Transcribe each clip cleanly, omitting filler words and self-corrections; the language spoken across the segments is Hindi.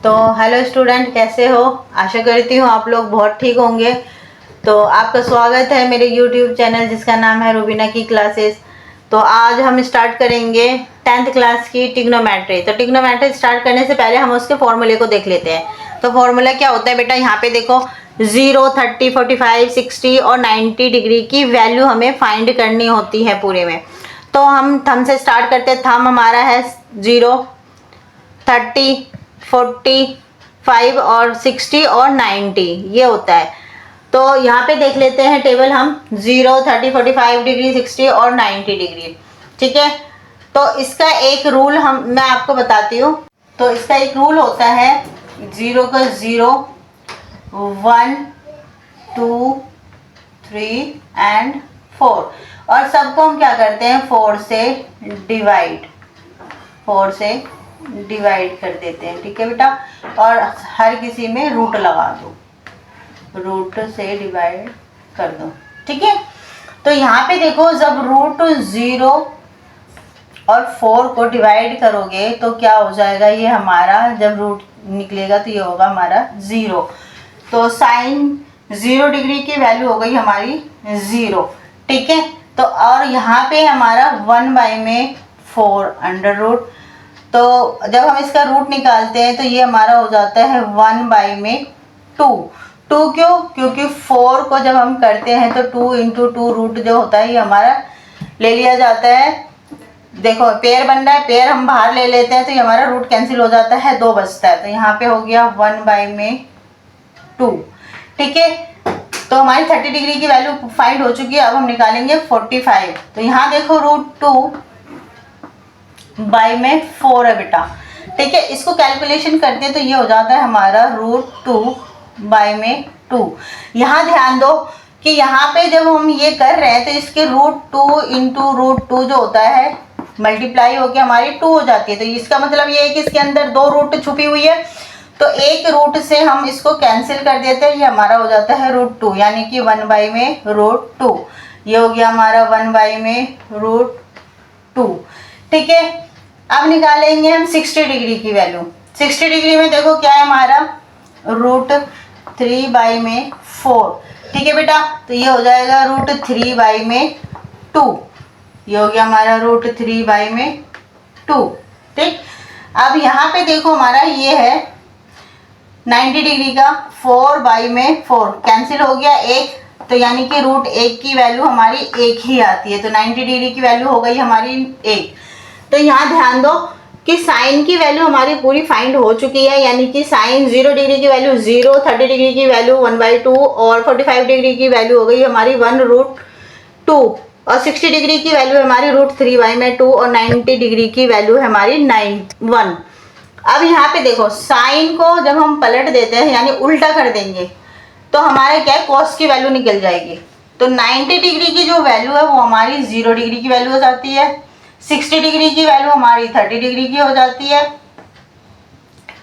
तो हेलो स्टूडेंट, कैसे हो? आशा करती हूँ आप लोग बहुत ठीक होंगे। तो आपका स्वागत है मेरे यूट्यूब चैनल जिसका नाम है रूबीना की क्लासेस। तो आज हम स्टार्ट करेंगे 10th क्लास की ट्रिग्नोमेट्री। तो ट्रिग्नोमेट्री स्टार्ट करने से पहले हम उसके फॉर्मूले को देख लेते हैं। तो फॉर्मूला क्या होता है बेटा? यहाँ पे देखो 0, 30, 45, 60 और 90 डिग्री की वैल्यू हमें फाइंड करनी होती है पूरे में। तो हम थंब से स्टार्ट करते हैं। थंब हमारा है 0, 30, 45 और 60 और 90 ये होता है। तो यहाँ पे देख लेते हैं टेबल हम 0, 30, 45 डिग्री, 60 और 90 डिग्री। ठीक है। तो इसका एक रूल मैं आपको बताती हूँ। तो इसका एक रूल होता है 0 का 0, 1, 2, 3 एंड 4 और सबको हम क्या करते हैं 4 से डिवाइड कर देते हैं। ठीक है बेटा। और हर किसी में रूट लगा दो, रूट से डिवाइड कर दो। ठीक है। तो यहाँ पे देखो जब रूट 0 और 4 को डिवाइड करोगे तो क्या हो जाएगा, ये हमारा जब रूट निकलेगा तो ये होगा हमारा 0। तो साइन 0 डिग्री की वैल्यू हो गई हमारी 0। ठीक है। तो और यहाँ पे हमारा 1/4 अंडर रूट। तो जब हम इसका रूट निकालते हैं तो ये हमारा हो जाता है 1/2। 2 क्यों? क्योंकि 4 को जब हम करते हैं तो 2 × 2 रूट जो होता है ये हमारा ले लिया जाता है। देखो पेयर बन रहा है, पेयर हम बाहर ले लेते हैं तो ये हमारा रूट कैंसिल हो जाता है, 2 बचता है। तो यहाँ पे हो गया 1/2। ठीक है। तो हमारी 30 डिग्री की वैल्यू फाइंड हो चुकी है। अब हम निकालेंगे 45। तो यहाँ देखो √2/4 है बेटा। ठीक है। इसको कैलकुलेशन करते हैं तो ये हो जाता है हमारा √2/2। यहाँ ध्यान दो कि यहाँ पे जब हम ये कर रहे हैं तो इसके √2 × √2 जो होता है मल्टीप्लाई होकर हमारी 2 हो जाती है। तो इसका मतलब ये है कि इसके अंदर 2 रूट छुपी हुई है। तो एक रूट से हम इसको कैंसिल कर देते हैं, ये हमारा हो जाता है √2, यानी कि 1/√2। ये हो गया हमारा 1/√2। ठीक है। अब निकालेंगे हम 60 डिग्री की वैल्यू। 60 डिग्री में देखो क्या है हमारा √3/4। ठीक है बेटा। तो ये हो जाएगा √3/2। ये हो गया हमारा √3/2। ठीक। अब यहाँ पे देखो हमारा ये है 90 डिग्री का 4/4 कैंसिल हो गया एक, तो यानी कि √1 की वैल्यू हमारी 1 ही आती है। तो 90 डिग्री की वैल्यू हो गई हमारी 1। तो यहाँ ध्यान दो कि साइन की वैल्यू हमारी पूरी फाइंड हो चुकी है, यानी कि साइन 0 डिग्री की वैल्यू 0, 30 डिग्री की वैल्यू 1/2 और 45 डिग्री की वैल्यू हो गई हमारी 1√2 और 60 डिग्री की वैल्यू हमारी √3/2 और 90 डिग्री की वैल्यू है हमारी 1। अब यहाँ पे देखो साइन को जब हम पलट देते हैं यानी उल्टा कर देंगे तो हमारे क्या है कॉस की वैल्यू निकल जाएगी। तो 90 डिग्री की जो वैल्यू है वो हमारी 0 डिग्री की वैल्यू हो जाती है, 60 डिग्री की वैल्यू हमारी 30 डिग्री की हो जाती है।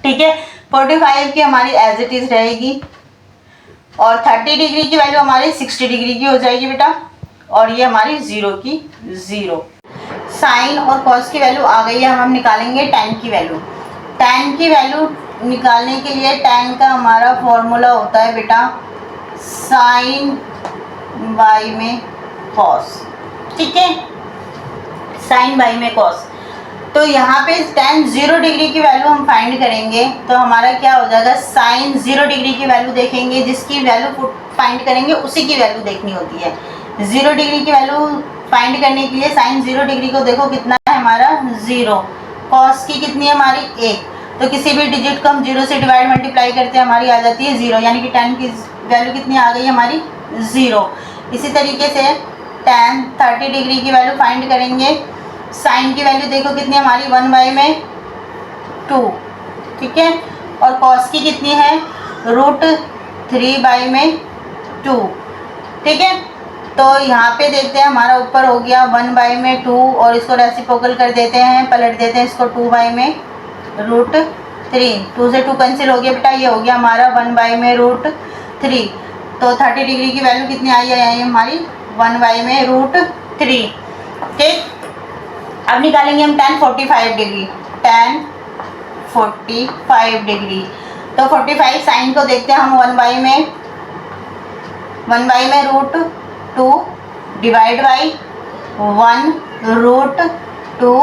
ठीक है। 45 की हमारी एज इट इज रहेगी और 30 डिग्री की वैल्यू हमारी 60 डिग्री की हो जाएगी बेटा, और ये हमारी 0 की 0। साइन और कॉस की वैल्यू आ गई है। हम निकालेंगे tan की वैल्यू। tan की वैल्यू निकालने के लिए tan का हमारा फॉर्मूला होता है बेटा sin y में cos। ठीक है। sin y में cos। तो यहाँ पे tan 0 डिग्री की वैल्यू हम फाइंड करेंगे तो हमारा क्या हो जाएगा, sin 0 डिग्री की वैल्यू देखेंगे, जिसकी वैल्यू फाइंड करेंगे उसी की वैल्यू देखनी होती है। 0 डिग्री की वैल्यू फाइंड करने के लिए sin 0 डिग्री को देखो कितना है हमारा 0, cos की कितनी है हमारी 1। तो किसी भी डिजिट को हम 0 से डिवाइड मल्टीप्लाई करते हैं हमारी आ जाती है 0, यानी कि tan की वैल्यू कितनी आ गई हमारी 0। इसी तरीके से tan 30 डिग्री की वैल्यू फाइंड करेंगे। साइन की वैल्यू देखो कितनी हमारी 1/2। ठीक है। और cos की कितनी है √3/2। ठीक है। तो यहाँ पे देखते हैं हमारा ऊपर हो गया 1/2 और इसको रेसिप्रोकल कर देते हैं, पलट देते हैं इसको 2/√3। 2 से 2 कैंसिल हो गया बेटा, ये हो गया हमारा 1/√3। तो 30 डिग्री की वैल्यू कितनी आई है हमारी 1/√3। ठीक। अब निकालेंगे हम tan 45 डिग्री। tan 45 degree. तो 45 साइन को देखते हैं हम 1 बाई में √2 divide by 1 √2,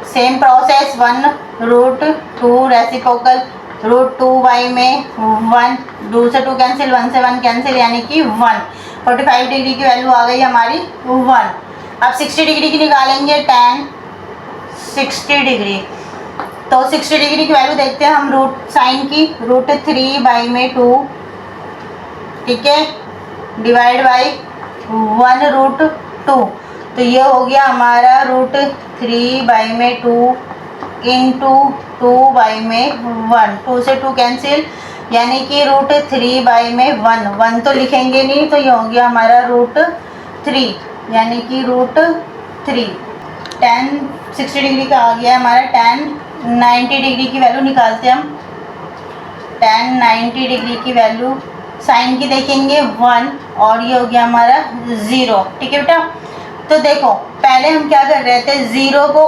same process 1 √2 reciprocal √2 by में 1, 2 से 2 कैंसिल, 1 से 1 कैंसिल, यानी कि 1। 45 डिग्री की वैल्यू आ गई हमारी 1। अब 60 डिग्री की निकालेंगे, tan 60 डिग्री। तो 60 डिग्री की वैल्यू देखते हैं हम रूट साइन की, √3 बाई में 2, ठीक है, डिवाइड बाई 1 √2। तो ये हो गया हमारा √3 बाई में 2 इंटू 2 बाई में 1, 2 से 2 कैंसिल, यानी कि √3 बाई में 1 तो लिखेंगे नहीं, तो ये हो गया हमारा √3, यानी कि √3। tan 60 डिग्री का आ गया हमारा। tan 90 डिग्री की वैल्यू निकालते हैं हम। tan 90 डिग्री की वैल्यू साइन की देखेंगे 1 और ये हो गया हमारा 0, ठीक है बेटा। तो देखो पहले हम क्या कर रहे थे, 0 को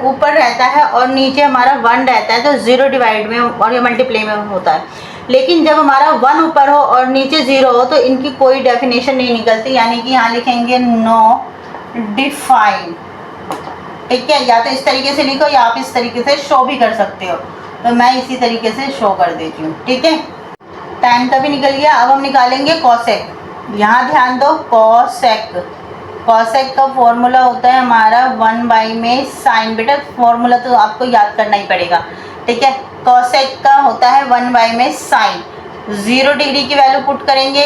ऊपर रहता है और नीचे हमारा 1 रहता है, तो 0 डिवाइड में और ये मल्टीप्लाई में होता है। लेकिन जब हमारा 1 ऊपर हो और नीचे 0 हो तो इनकी कोई डेफिनेशन नहीं निकलती, यानी कि यहाँ लिखेंगे नो डिफाइन, ठीक है। या तो इस तरीके से लिखो या आप इस तरीके से शो भी कर सकते हो, तो मैं इसी तरीके से शो कर देती हूँ, ठीक है। tan का भी निकल गया। अब हम निकालेंगे कॉसेक। यहाँ ध्यान दो, कॉसेक का फॉर्मूला होता है हमारा 1 बाई में साइन। बेटा फॉर्मूला तो आपको याद करना ही पड़ेगा, ठीक है। कॉसेक का होता है 1 बाई में साइन। 0 डिग्री की वैल्यू पुट करेंगे,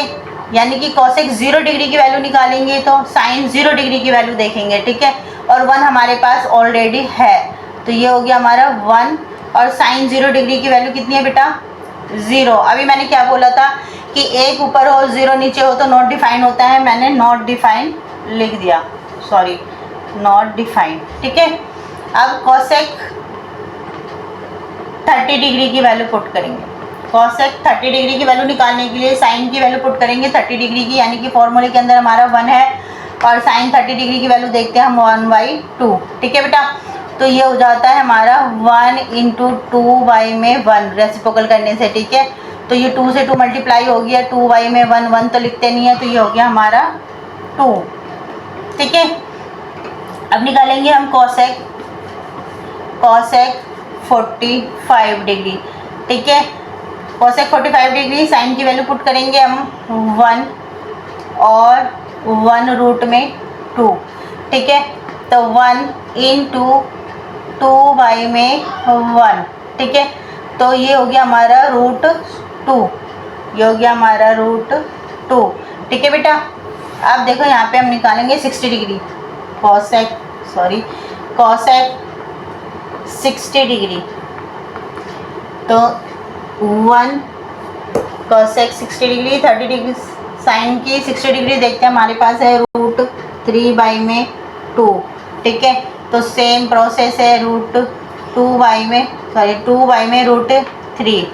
यानी कि कॉसेक 0 डिग्री की वैल्यू निकालेंगे तो साइन 0 डिग्री की वैल्यू देखेंगे, ठीक है। और 1 हमारे पास ऑलरेडी है, तो ये हो गया हमारा 1। और साइन 0 डिग्री की वैल्यू कितनी है बेटा, 0। अभी मैंने क्या बोला था कि 1 ऊपर हो 0 नीचे हो तो नॉट डिफाइन होता है, मैंने नॉट डिफाइन लिख दिया, सॉरी, नॉट डिफाइन, ठीक है। अब कॉसेक 30 डिग्री की वैल्यू पुट करेंगे। कॉसेक 30 डिग्री की वैल्यू निकालने के लिए साइन की वैल्यू पुट करेंगे 30 डिग्री की, यानी कि फॉर्मूले के अंदर हमारा 1 है और साइन 30 डिग्री की वैल्यू देखते हैं हम 1/2, ठीक है बेटा। तो ये हो जाता है हमारा 1 इंटू 2 बाई में 1 रेसिप्रोकल करने से, ठीक है। तो ये 2 से 2 मल्टीप्लाई हो गया, 2 बाई में 1 तो लिखते नहीं है, तो ये हो गया हमारा 2, ठीक है। अब निकालेंगे हम कॉसेक 45 डिग्री, ठीक है। कॉसेक 45 डिग्री, साइन की वैल्यू पुट करेंगे हम 1 और 1 रूट में 2, ठीक है। तो 1 इंटू 2 बाई में 1, ठीक है। तो ये हो गया हमारा √2, ये हो गया हमारा √2, ठीक है बेटा। अब देखो यहाँ पे हम निकालेंगे 60 डिग्री। कॉसेक 60 डिग्री, तो 1 कॉसेक 60 डिग्री, 30 डिग्री साइन की 60 डिग्री देखते हैं, हमारे पास है √3 बाई में 2, ठीक है। तो सेम प्रोसेस है √2 बाई में √3,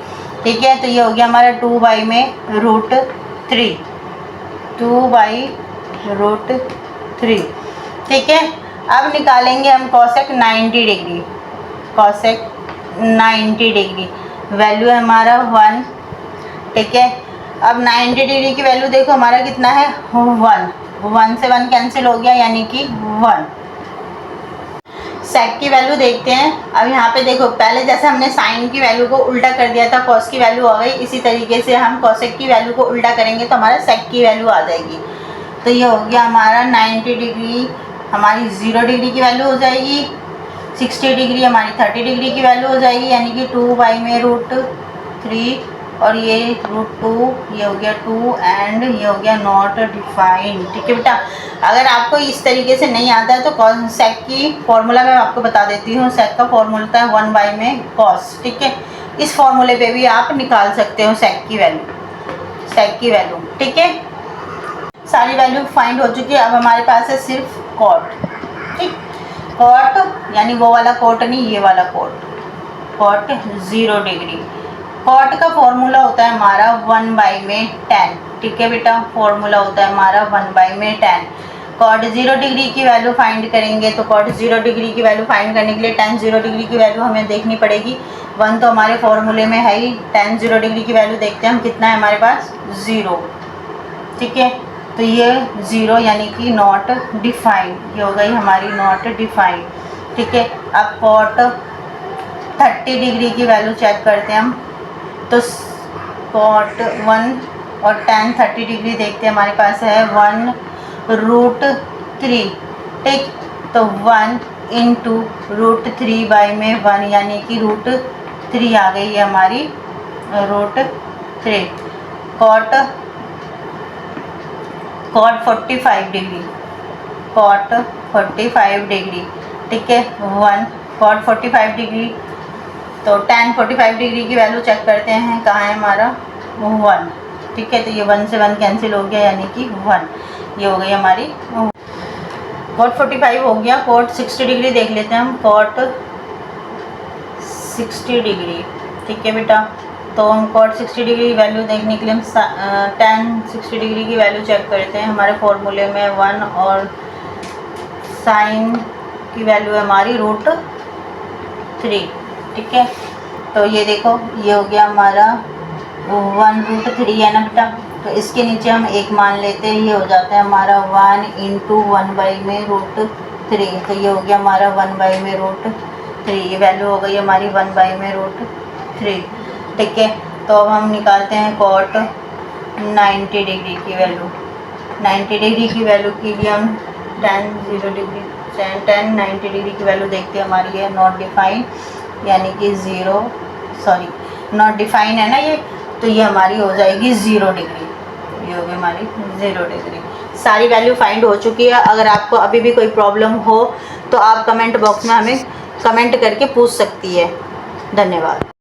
ठीक है। तो ये हो गया हमारा 2 बाई में √3, 2 बाई √3, ठीक है। अब निकालेंगे हम cosec 90 degree. Cosec 90 degree value है हमारा 1, ठीक है। अब 90 डिग्री की वैल्यू देखो हमारा कितना है 1 से 1 कैंसिल हो गया, यानी कि 1। सेक की वैल्यू देखते हैं। अब यहाँ पे देखो पहले जैसे हमने साइन की वैल्यू को उल्टा कर दिया था, कॉस की वैल्यू आ गई, इसी तरीके से हम कॉसेक की वैल्यू को उल्टा करेंगे तो हमारा सेक की वैल्यू आ जाएगी। तो ये हो गया हमारा 90 डिग्री हमारी 0 डिग्री की वैल्यू हो जाएगी, 60 डिग्री हमारी 30 डिग्री की वैल्यू हो जाएगी, यानी कि 2 बाई में √3 और ये √2, ये हो गया 2 एंड ये हो गया नॉट डिफाइंड, ठीक है बेटा। अगर आपको इस तरीके से नहीं आता है तो सेक की फॉर्मूला मैं आपको बता देती हूँ। सेक का फॉर्मूला होता है 1 बाई में कॉस, ठीक है। इस फॉर्मूले पे भी आप निकाल सकते हो सेक की वैल्यू, ठीक है। सारी वैल्यू फाइंड हो चुकी है। अब हमारे पास है सिर्फ कॉट, ठीक। कॉट यानी वो वाला कॉट नहीं, ये वाला कॉट 0 डिग्री। कॉट का फॉर्मूला होता है हमारा 1 बाई में tan, ठीक है बेटा। फॉर्मूला होता है हमारा 1 बाई में tan। कॉट 0 डिग्री की वैल्यू फाइंड करेंगे, तो कॉट 0 डिग्री की वैल्यू फाइंड करने के लिए tan 0 डिग्री की वैल्यू हमें देखनी पड़ेगी। 1 तो हमारे फॉर्मूले में है ही। tan 0 डिग्री की वैल्यू देखते हैं हम, कितना है हमारे पास 0, ठीक है। तो ये 0 यानी कि नॉट डिफाइंड, ये हो गई हमारी नॉट डिफाइंड, ठीक है। अब cot 30 डिग्री की वैल्यू चेक करते हैं हम, तो cot 1 और tan 30 डिग्री देखते हैं, हमारे पास है 1√3, ठीक। तो 1 इंटू √3 बाई में 1 यानी कि √3 आ गई है हमारी √3। cot 45 डिग्री, cot 45 डिग्री, ठीक है। 1 cot 45 डिग्री, तो tan 45 डिग्री की वैल्यू चेक करते हैं, कहाँ है हमारा 1, ठीक है। तो ये 1 से 1 कैंसिल हो गया यानी कि 1, ये हो गई हमारी cot 45 हो गया। cot 60 डिग्री देख लेते हैं हम, cot 60 डिग्री, ठीक है बेटा। तो हम cot 60 डिग्री की वैल्यू देखने के लिए हम tan 60 डिग्री की वैल्यू चेक करते हैं। हमारे फॉर्मूले में 1 और sin की वैल्यू है हमारी √3, ठीक है। तो ये देखो, ये हो गया हमारा 1√3 है ना बेटा। तो इसके नीचे हम एक मान लेते हैं, ये हो जाता है हमारा 1 इंटू 1 बाई में √3। तो ये हो गया हमारा 1 बाई में √3, ये वैल्यू हो गई हमारी 1 बाई में √3, ठीक है। तो अब हम निकालते हैं cot 90 डिग्री की वैल्यू। 90 डिग्री की वैल्यू के लिए हम tan 90 डिग्री की वैल्यू देखते हैं, हमारी है नॉट डिफाइन यानी कि नॉट डिफाइन है ना ये, तो ये हमारी हो जाएगी 0 डिग्री, ये होगी हमारी 0 डिग्री। सारी वैल्यू फाइंड हो चुकी है। अगर आपको अभी भी कोई प्रॉब्लम हो तो आप कमेंट बॉक्स में हमें कमेंट करके पूछ सकती है। धन्यवाद।